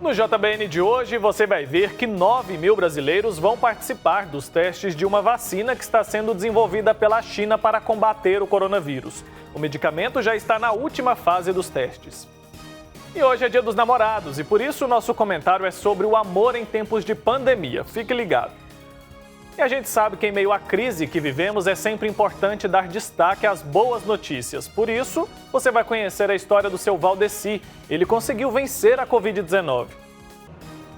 No JBN de hoje, você vai ver que 9 mil brasileiros vão participar dos testes de uma vacina que está sendo desenvolvida pela China para combater o coronavírus. O medicamento já está na última fase dos testes. E hoje é Dia dos Namorados e por isso o nosso comentário é sobre o amor em tempos de pandemia. Fique ligado. E a gente sabe que em meio à crise que vivemos é sempre importante dar destaque às boas notícias. Por isso, você vai conhecer a história do seu Valdeci. Ele conseguiu vencer a Covid-19.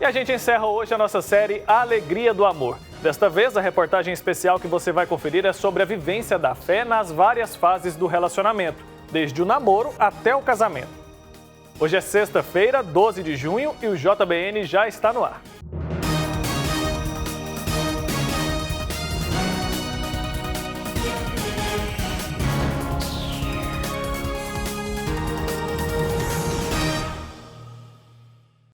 E a gente encerra hoje a nossa série A Alegria do Amor. Desta vez, a reportagem especial que você vai conferir é sobre a vivência da fé nas várias fases do relacionamento, desde o namoro até o casamento. Hoje é sexta-feira, 12 de junho, e o JBN já está no ar.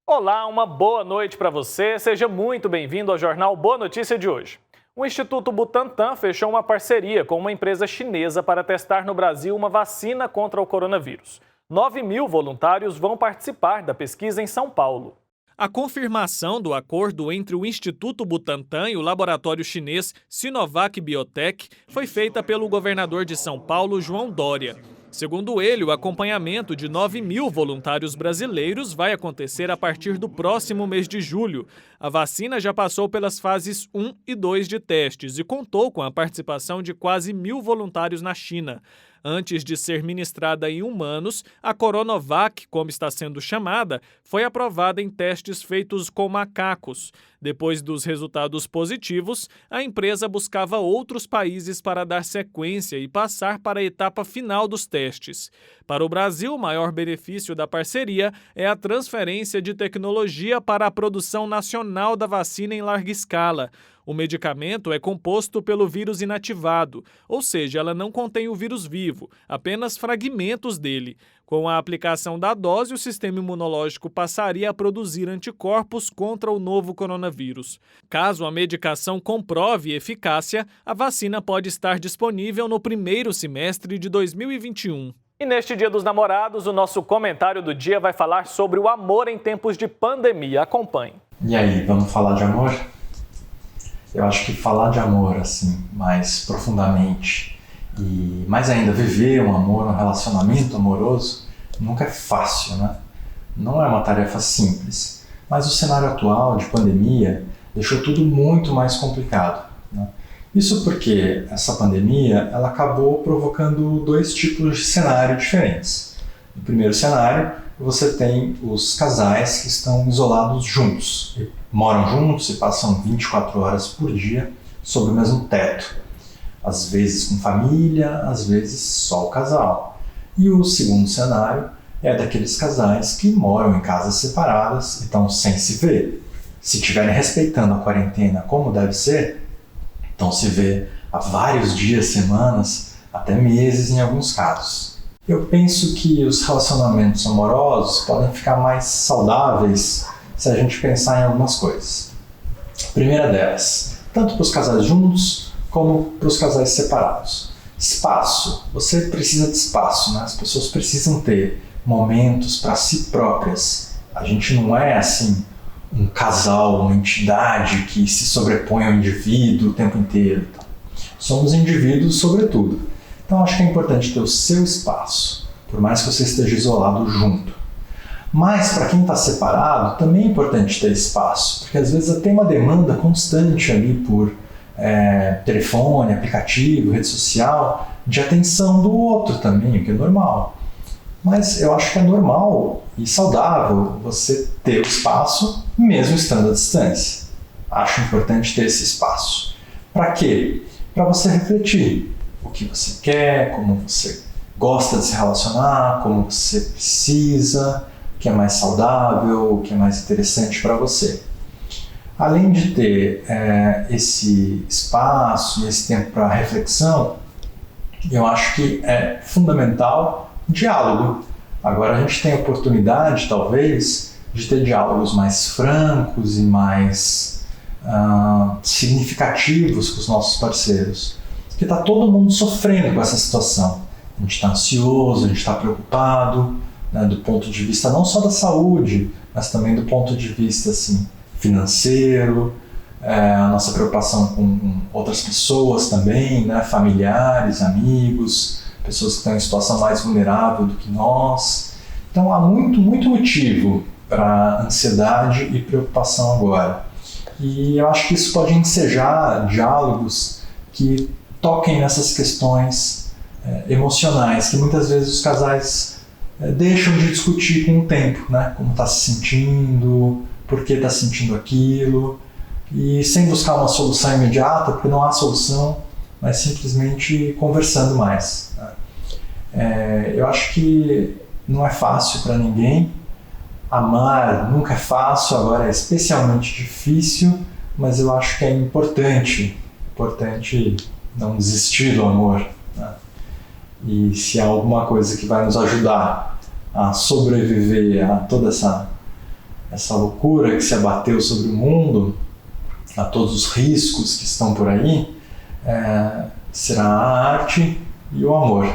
Olá, uma boa noite para você. Seja muito bem-vindo ao Jornal Boa Notícia de hoje. O Instituto Butantan fechou uma parceria com uma empresa chinesa para testar no Brasil uma vacina contra o coronavírus. 9 mil voluntários vão participar da pesquisa em São Paulo. A confirmação do acordo entre o Instituto Butantan e o laboratório chinês Sinovac Biotech foi feita pelo governador de São Paulo, João Dória. Segundo ele, o acompanhamento de 9 mil voluntários brasileiros vai acontecer a partir do próximo mês de julho. A vacina já passou pelas fases 1 e 2 de testes e contou com a participação de quase 1.000 voluntários na China. Antes de ser ministrada em humanos, a Coronavac, como está sendo chamada, foi aprovada em testes feitos com macacos. Depois dos resultados positivos, a empresa buscava outros países para dar sequência e passar para a etapa final dos testes. Para o Brasil, o maior benefício da parceria é a transferência de tecnologia para a produção nacional da vacina em larga escala. O medicamento é composto pelo vírus inativado, ou seja, ela não contém o vírus vivo, apenas fragmentos dele. Com a aplicação da dose, o sistema imunológico passaria a produzir anticorpos contra o novo coronavírus. Caso a medicação comprove eficácia, a vacina pode estar disponível no primeiro semestre de 2021. E neste Dia dos Namorados, o nosso comentário do dia vai falar sobre o amor em tempos de pandemia. Acompanhe. E aí, vamos falar de amor? Eu acho que falar de amor, assim, mais profundamente e mais ainda viver um amor, um relacionamento amoroso, nunca é fácil, né? Não é uma tarefa simples, mas o cenário atual de pandemia deixou tudo muito mais complicado, né? Isso porque essa pandemia, ela acabou provocando dois tipos de cenário diferentes. No primeiro cenário, você tem os casais que estão isolados juntos, moram juntos e passam 24 horas por dia sob o mesmo teto. Às vezes com família, às vezes só o casal. E o segundo cenário é daqueles casais que moram em casas separadas e estão sem se ver. Se estiverem respeitando a quarentena como deve ser, então se vê há vários dias, semanas, até meses em alguns casos. Eu penso que os relacionamentos amorosos podem ficar mais saudáveis se a gente pensar em algumas coisas. A primeira delas, tanto para os casais juntos como para os casais separados. Espaço. Você precisa de espaço, né? As pessoas precisam ter momentos para si próprias. A gente não é assim um casal, uma entidade que se sobrepõe ao indivíduo o tempo inteiro. Somos indivíduos sobretudo. Então acho que é importante ter o seu espaço, por mais que você esteja isolado junto. Mas para quem está separado, também é importante ter espaço, porque às vezes tem uma demanda constante ali por telefone, aplicativo, rede social, de atenção do outro também, o que é normal. Mas eu acho que é normal e saudável você ter o espaço, mesmo estando à distância. Acho importante ter esse espaço. Para quê? Para você refletir o que você quer, como você gosta de se relacionar, como você precisa, o que é mais saudável, o que é mais interessante para você. Além de ter esse espaço e esse tempo para reflexão, eu acho que é fundamental diálogo. Agora a gente tem a oportunidade, talvez, de ter diálogos mais francos e mais significativos com os nossos parceiros. Porque está todo mundo sofrendo com essa situação. A gente está ansioso, a gente está preocupado, né, do ponto de vista não só da saúde, mas também do ponto de vista assim, financeiro, a nossa preocupação com outras pessoas também, né? Familiares, amigos, pessoas que estão em situação mais vulnerável do que nós. Então há muito motivo para ansiedade e preocupação agora. E eu acho que isso pode ensejar diálogos que toquem nessas questões emocionais, que muitas vezes os casais deixam de discutir com o tempo, né? Como está se sentindo, por que está sentindo aquilo, e sem buscar uma solução imediata, porque não há solução, mas simplesmente conversando mais, né? Eu acho que não é fácil para ninguém. Amar nunca é fácil, agora é especialmente difícil, mas eu acho que é importante não desistir do amor, né? E se há alguma coisa que vai nos ajudar a sobreviver a toda essa loucura que se abateu sobre o mundo, a todos os riscos que estão por aí, será a arte e o amor.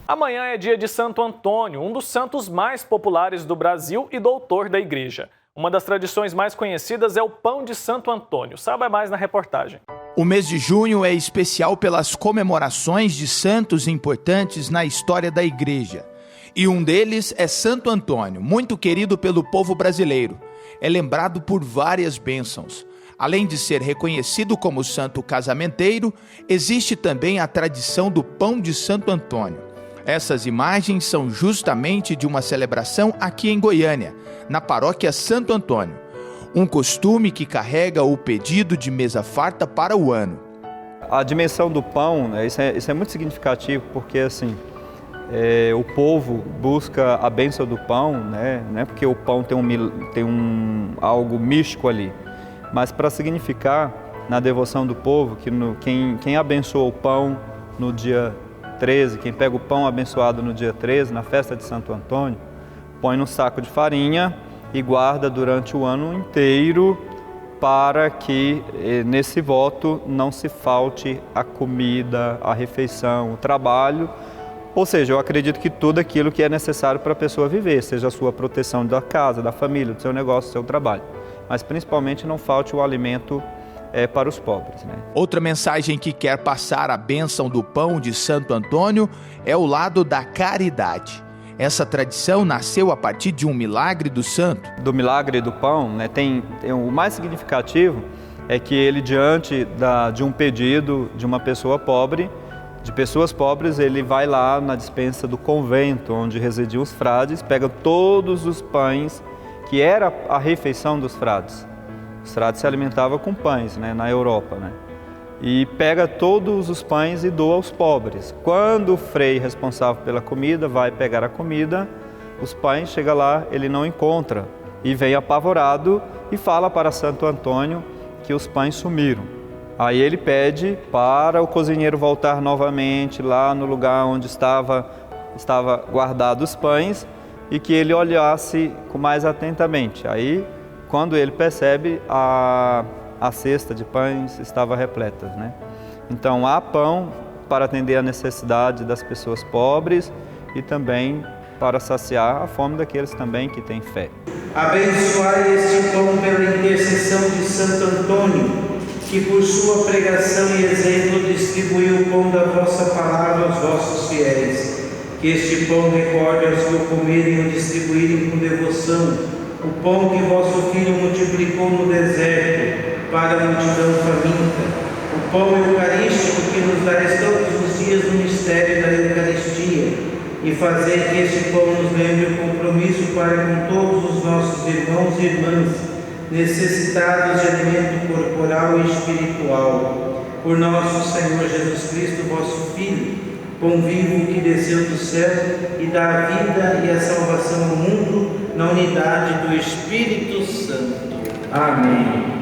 Amanhã é dia de Santo Antônio, um dos santos mais populares do Brasil e doutor da Igreja. Uma das tradições mais conhecidas é o pão de Santo Antônio. Saiba mais na reportagem. O mês de junho é especial pelas comemorações de santos importantes na história da Igreja. E um deles é Santo Antônio, muito querido pelo povo brasileiro. É lembrado por várias bênçãos. Além de ser reconhecido como santo casamenteiro, existe também a tradição do pão de Santo Antônio. Essas imagens são justamente de uma celebração aqui em Goiânia, na paróquia Santo Antônio. Um costume que carrega o pedido de mesa farta para o ano. A dimensão do pão, né, isso é muito significativo, porque assim, o povo busca a bênção do pão, né, não é porque o pão tem algo místico ali, mas para significar na devoção do povo que quem abençoa o pão no dia 13, quem pega o pão abençoado no dia 13, na festa de Santo Antônio, põe num saco de farinha e guarda durante o ano inteiro para que nesse voto não se falte a comida, a refeição, o trabalho. Ou seja, eu acredito que tudo aquilo que é necessário para a pessoa viver, seja a sua proteção da casa, da família, do seu negócio, do seu trabalho. Mas principalmente não falte o alimento para os pobres, né? Outra mensagem que quer passar a bênção do pão de Santo Antônio é o lado da caridade. Essa tradição nasceu a partir de um milagre do santo. Do milagre do pão, né, tem o mais significativo é que ele, diante de um pedido de uma pessoa pobre, de pessoas pobres, ele vai lá na despensa do convento onde residiam os frades, pega todos os pães que era a refeição dos frades. Os frades se alimentavam com pães, né, na Europa, né? E pega todos os pães e doa aos pobres. Quando o frei responsável pela comida vai pegar a comida, os pães, chega lá, ele não encontra e vem apavorado e fala para Santo Antônio que os pães sumiram. Aí ele pede para o cozinheiro voltar novamente lá no lugar onde estava guardados os pães e que ele olhasse com mais atentamente. Aí, quando ele percebe, a cesta de pães estava repleta, né? Então há pão para atender a necessidade das pessoas pobres e também para saciar a fome daqueles também que têm fé. Abençoai este pão pela intercessão de Santo Antônio, que por sua pregação e exemplo distribuiu o pão da vossa palavra aos vossos fiéis. Que este pão recorde aos que o comerem e o distribuírem com devoção, o pão que vosso Filho multiplicou no deserto para a multidão faminta, o pão eucarístico que nos dais todos os dias no mistério da Eucaristia, e fazer que este pão nos lembre o compromisso para com todos os nossos irmãos e irmãs, necessitados de alimento corporal e espiritual. Por nosso Senhor Jesus Cristo, vosso Filho, pão vivo que desceu do céu e dá a vida e a salvação ao mundo, na unidade do Espírito Santo. Amém.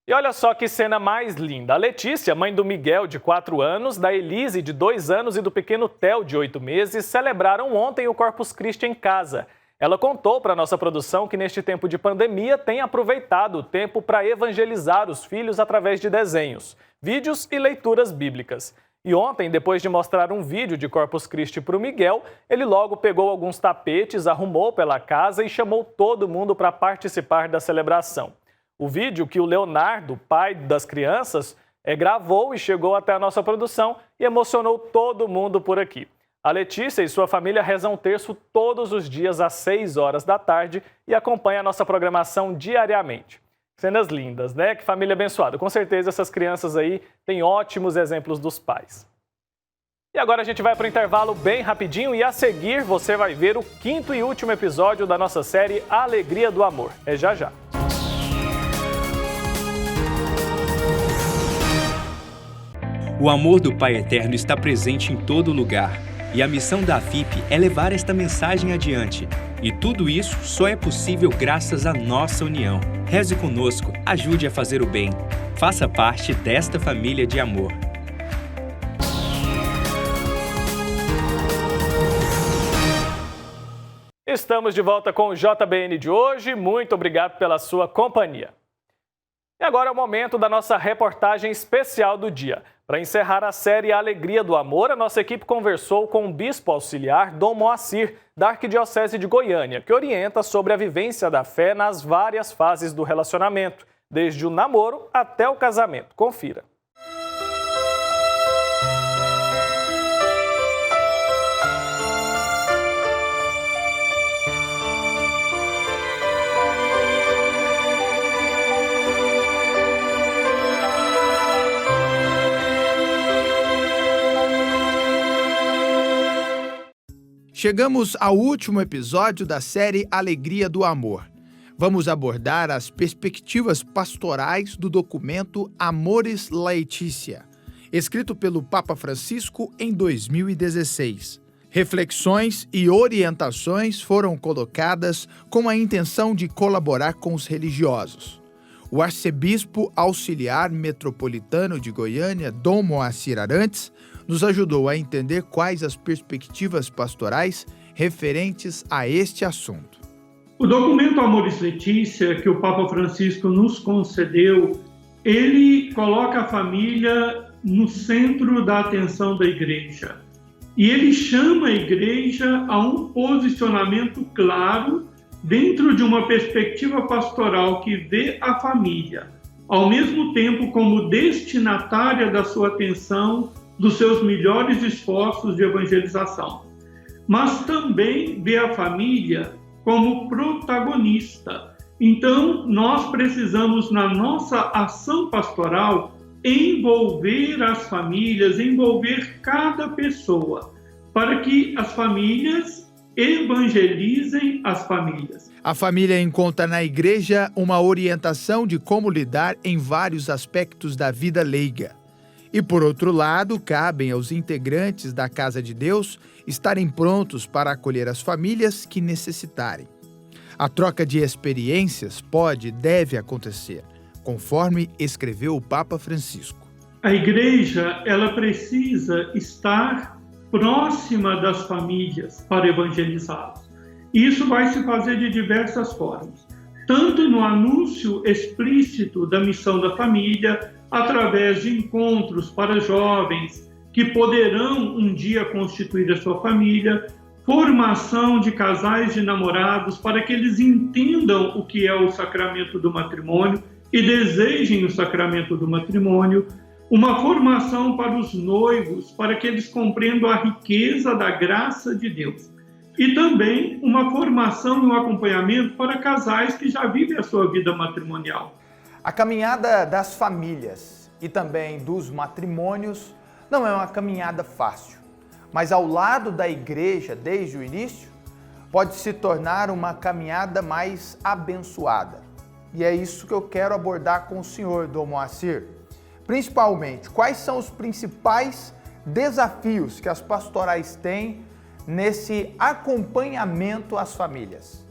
E olha só que cena mais linda. A Letícia, mãe do Miguel, de 4 anos, da Elise, de 2 anos, e do pequeno Theo, de 8 meses, celebraram ontem o Corpus Christi em casa. Ela contou para a nossa produção que neste tempo de pandemia tem aproveitado o tempo para evangelizar os filhos através de desenhos, vídeos e leituras bíblicas. E ontem, depois de mostrar um vídeo de Corpus Christi para o Miguel, ele logo pegou alguns tapetes, arrumou pela casa e chamou todo mundo para participar da celebração. O vídeo que o Leonardo, pai das crianças, gravou e chegou até a nossa produção e emocionou todo mundo por aqui. A Letícia e sua família rezam o terço todos os dias às 6 horas da tarde e acompanham a nossa programação diariamente. Cenas lindas, né? Que família abençoada. Com certeza essas crianças aí têm ótimos exemplos dos pais. E agora a gente vai para o intervalo bem rapidinho e a seguir você vai ver o 5º e último episódio da nossa série Alegria do Amor. É já já. O amor do Pai Eterno está presente em todo lugar. E a missão da AFIP é levar esta mensagem adiante. E tudo isso só é possível graças à nossa união. Reze conosco, ajude a fazer o bem. Faça parte desta família de amor. Estamos de volta com o JBN de hoje. Muito obrigado pela sua companhia. E agora é o momento da nossa reportagem especial do dia. Para encerrar a série Alegria do Amor, a nossa equipe conversou com o bispo auxiliar Dom Moacir, da Arquidiocese de Goiânia, que orienta sobre a vivência da fé nas várias fases do relacionamento, desde o namoro até o casamento. Confira. Chegamos ao último episódio da série Alegria do Amor. Vamos abordar as perspectivas pastorais do documento Amoris Laetitia, escrito pelo Papa Francisco em 2016. Reflexões e orientações foram colocadas com a intenção de colaborar com os religiosos. O arcebispo auxiliar metropolitano de Goiânia, Dom Moacir Arantes, nos ajudou a entender quais as perspectivas pastorais referentes a este assunto. O documento Amoris Laetitia, que o Papa Francisco nos concedeu, ele coloca a família no centro da atenção da Igreja. E ele chama a Igreja a um posicionamento claro dentro de uma perspectiva pastoral que vê a família, ao mesmo tempo como destinatária da sua atenção, dos seus melhores esforços de evangelização, mas também vê a família como protagonista. Então, nós precisamos, na nossa ação pastoral, envolver as famílias, envolver cada pessoa, para que as famílias evangelizem as famílias. A família encontra na Igreja uma orientação de como lidar em vários aspectos da vida leiga. E, por outro lado, cabem aos integrantes da Casa de Deus estarem prontos para acolher as famílias que necessitarem. A troca de experiências pode e deve acontecer, conforme escreveu o Papa Francisco. A Igreja, ela precisa estar próxima das famílias para evangelizá-las. E isso vai se fazer de diversas formas, tanto no anúncio explícito da missão da família, através de encontros para jovens que poderão um dia constituir a sua família, formação de casais de namorados para que eles entendam o que é o sacramento do matrimônio e desejem o sacramento do matrimônio, uma formação para os noivos para que eles compreendam a riqueza da graça de Deus e também uma formação e um acompanhamento para casais que já vivem a sua vida matrimonial. A caminhada das famílias e também dos matrimônios não é uma caminhada fácil, mas ao lado da Igreja desde o início, pode se tornar uma caminhada mais abençoada. E é isso que eu quero abordar com o senhor, Dom Moacir. Principalmente, quais são os principais desafios que as pastorais têm nesse acompanhamento às famílias?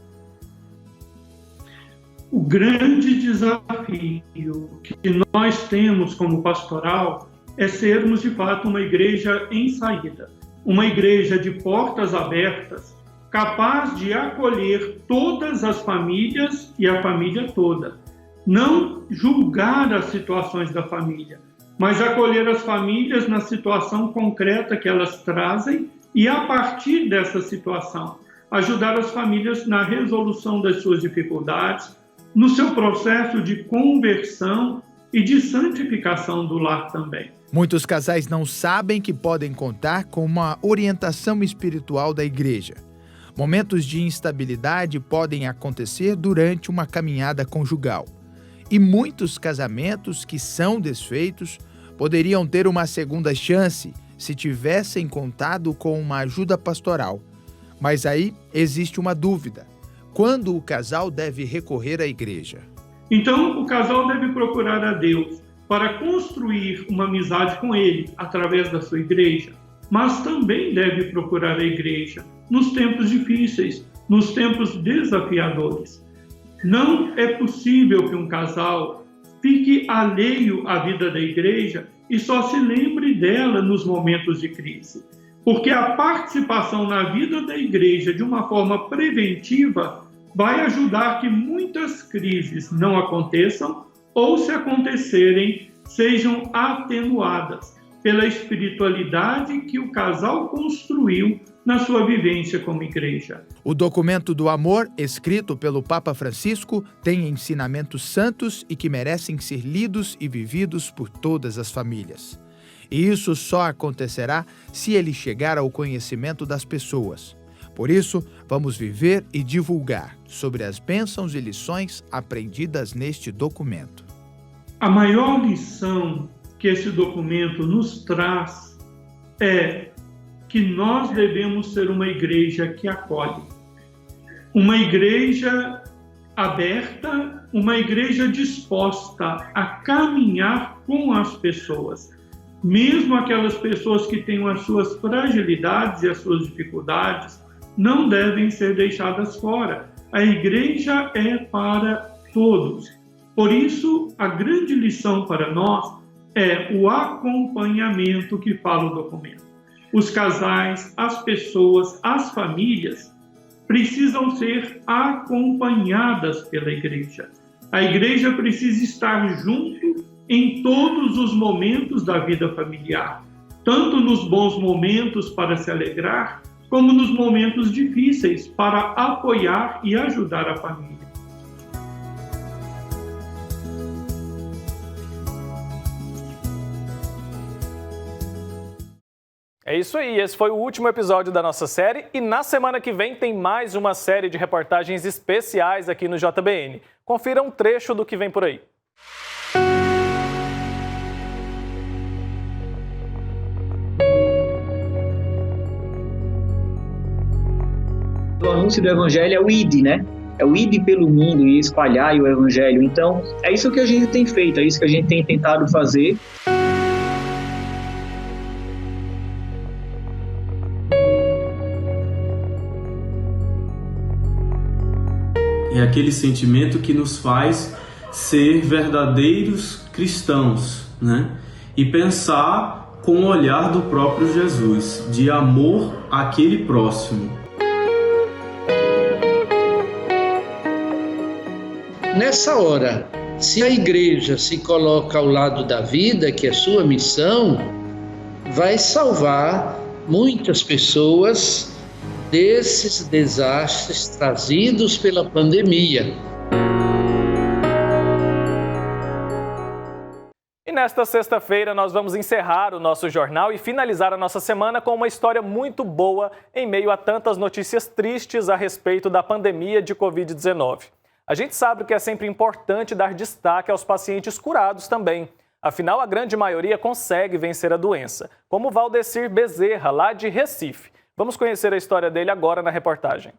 O grande desafio que nós temos como pastoral é sermos, de fato, uma igreja em saída, uma igreja de portas abertas, capaz de acolher todas as famílias e a família toda. Não julgar as situações da família, mas acolher as famílias na situação concreta que elas trazem e, a partir dessa situação, ajudar as famílias na resolução das suas dificuldades, no seu processo de conversão e de santificação do lar também. Muitos casais não sabem que podem contar com uma orientação espiritual da igreja. Momentos de instabilidade podem acontecer durante uma caminhada conjugal. E muitos casamentos que são desfeitos poderiam ter uma segunda chance se tivessem contado com uma ajuda pastoral. Mas aí existe uma dúvida: quando o casal deve recorrer à igreja? Então, o casal deve procurar a Deus para construir uma amizade com Ele através da sua igreja, mas também deve procurar a igreja nos tempos difíceis, nos tempos desafiadores. Não é possível que um casal fique alheio à vida da igreja e só se lembre dela nos momentos de crise, porque a participação na vida da igreja de uma forma preventiva vai ajudar que muitas crises não aconteçam ou, se acontecerem, sejam atenuadas pela espiritualidade que o casal construiu na sua vivência como igreja. O documento do amor, escrito pelo Papa Francisco, tem ensinamentos santos e que merecem ser lidos e vividos por todas as famílias. E isso só acontecerá se ele chegar ao conhecimento das pessoas. Por isso, vamos viver e divulgar sobre as bênçãos e lições aprendidas neste documento. A maior lição que esse documento nos traz é que nós devemos ser uma igreja que acolhe, uma igreja aberta, uma igreja disposta a caminhar com as pessoas, mesmo aquelas pessoas que têm as suas fragilidades e as suas dificuldades, não devem ser deixadas fora. A igreja é para todos. Por isso, a grande lição para nós é o acompanhamento que fala o documento. Os casais, as pessoas, as famílias precisam ser acompanhadas pela igreja. A igreja precisa estar junto em todos os momentos da vida familiar, tanto nos bons momentos para se alegrar, como nos momentos difíceis para apoiar e ajudar a família. É isso aí, esse foi o último episódio da nossa série e na semana que vem tem mais uma série de reportagens especiais aqui no JBN. Confira um trecho do que vem por aí. O anúncio do Evangelho é o ID, né? É o ID pelo mundo e espalhar o Evangelho. Então, é isso que a gente tem feito, é isso que a gente tem tentado fazer. É aquele sentimento que nos faz ser verdadeiros cristãos, né? E pensar com o olhar do próprio Jesus, de amor àquele próximo. Nessa hora, se a igreja se coloca ao lado da vida, que é sua missão, vai salvar muitas pessoas desses desastres trazidos pela pandemia. E nesta sexta-feira nós vamos encerrar o nosso jornal e finalizar a nossa semana com uma história muito boa em meio a tantas notícias tristes a respeito da pandemia de Covid-19. A gente sabe que é sempre importante dar destaque aos pacientes curados também. Afinal, a grande maioria consegue vencer a doença, como Valdecir Bezerra, lá de Recife. Vamos conhecer a história dele agora na reportagem.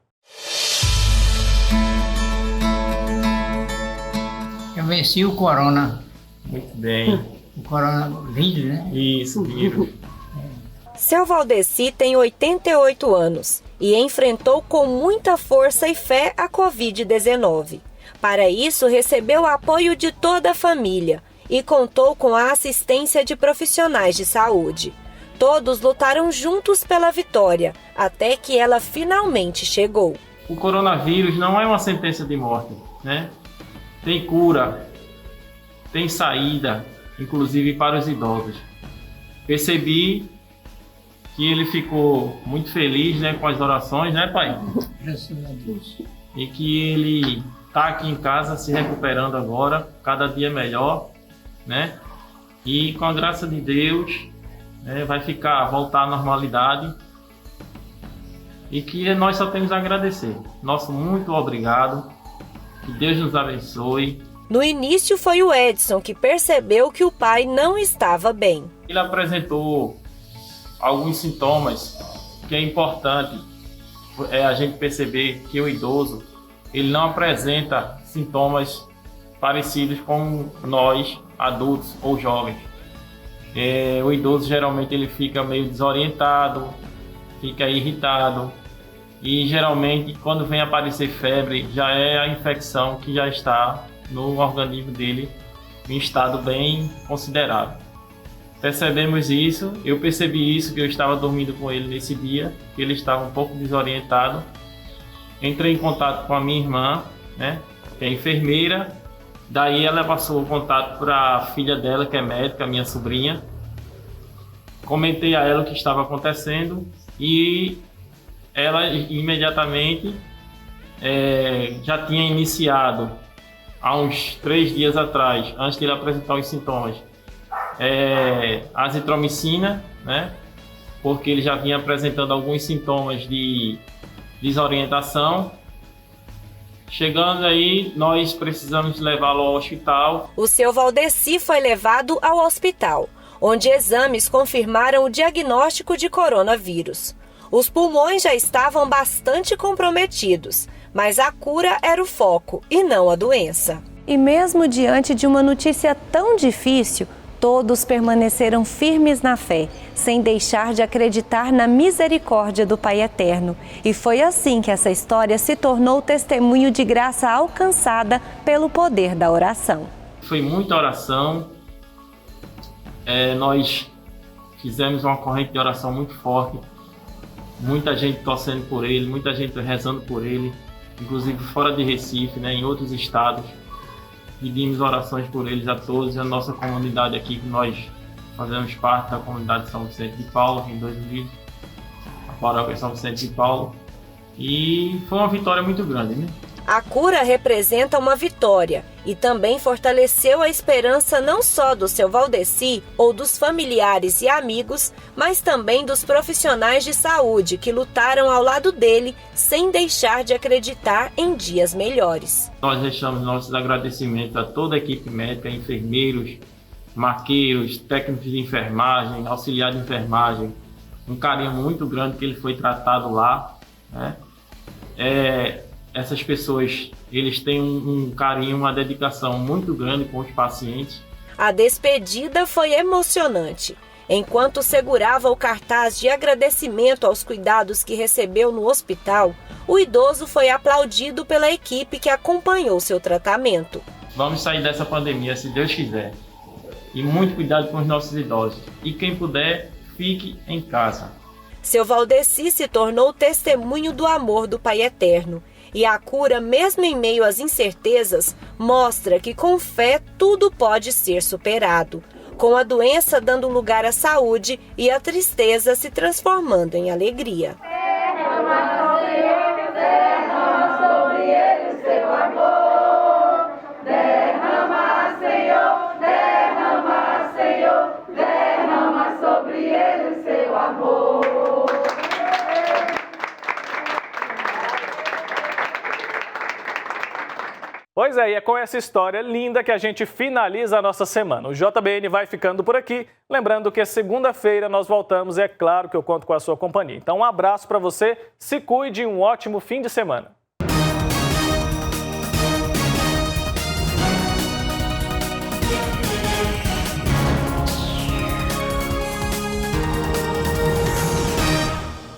Eu venci o corona. Muito bem. O coronavírus, né? Isso, vírus. Seu Valdecir tem 88 anos e enfrentou com muita força e fé a Covid-19. Para isso, recebeu o apoio de toda a família e contou com a assistência de profissionais de saúde. Todos lutaram juntos pela vitória, até que ela finalmente chegou. O coronavírus não é uma sentença de morte, né? Tem cura, tem saída, inclusive para os idosos. Percebi que ele ficou muito feliz, né, com as orações, né, pai? Graças a Deus. E que ele está aqui em casa se recuperando agora, cada dia melhor, né? E com a graça de Deus, né, vai voltar à normalidade. E que nós só temos a agradecer. Nosso muito obrigado. Que Deus nos abençoe. No início foi o Edson que percebeu que o pai não estava bem. Ele apresentou alguns sintomas que é importante a gente perceber que o idoso ele não apresenta sintomas parecidos com nós, adultos ou jovens. O idoso geralmente ele fica meio desorientado, fica irritado e geralmente quando vem aparecer febre já é a infecção que já está no organismo dele em estado bem considerável. Percebemos isso, eu percebi isso que eu estava dormindo com ele nesse dia, que ele estava um pouco desorientado. Entrei em contato com a minha irmã, né, que é enfermeira. Daí ela passou o contato para a filha dela, que é médica, minha sobrinha. Comentei a ela o que estava acontecendo e ela imediatamente já tinha iniciado, há uns 3 dias atrás, antes de ele apresentar os sintomas, azitromicina, né? Porque ele já vinha apresentando alguns sintomas de desorientação. Chegando aí, nós precisamos levá-lo ao hospital. O seu Valdeci foi levado ao hospital, onde exames confirmaram o diagnóstico de coronavírus. Os pulmões já estavam bastante comprometidos, mas a cura era o foco e não a doença. E mesmo diante de uma notícia tão difícil, todos permaneceram firmes na fé, sem deixar de acreditar na misericórdia do Pai Eterno. E foi assim que essa história se tornou testemunho de graça alcançada pelo poder da oração. Foi muita oração. Nós fizemos uma corrente de oração muito forte. Muita gente torcendo por ele, muita gente rezando por ele, inclusive fora de Recife, né, em outros estados. Pedimos orações por eles a todos e a nossa comunidade aqui, que nós fazemos parte da comunidade de São Vicente de Paulo, em 2000, a paróquia São Vicente de Paulo. E foi uma vitória muito grande, né? A cura representa uma vitória e também fortaleceu a esperança não só do seu Valdeci ou dos familiares e amigos, mas também dos profissionais de saúde que lutaram ao lado dele sem deixar de acreditar em dias melhores. Nós deixamos nossos agradecimentos a toda a equipe médica, enfermeiros, maqueiros, técnicos de enfermagem, auxiliar de enfermagem, um carinho muito grande que ele foi tratado lá, né? Essas pessoas, eles têm um carinho, uma dedicação muito grande com os pacientes. A despedida foi emocionante. Enquanto segurava o cartaz de agradecimento aos cuidados que recebeu no hospital, o idoso foi aplaudido pela equipe que acompanhou seu tratamento. Vamos sair dessa pandemia, se Deus quiser. E muito cuidado com os nossos idosos. E quem puder, fique em casa. Seu Valdeci se tornou testemunho do amor do Pai Eterno. E a cura, mesmo em meio às incertezas, mostra que com fé tudo pode ser superado, com a doença dando lugar à saúde e a tristeza se transformando em alegria. Derrama, Senhor, derrama sobre ele o seu amor. Derrama, Senhor, derrama, Senhor, derrama sobre ele o seu amor. Pois é, e é com essa história linda que a gente finaliza a nossa semana. O JBN vai ficando por aqui. Lembrando que segunda-feira nós voltamos e é claro que eu conto com a sua companhia. Então um abraço para você, se cuide e um ótimo fim de semana.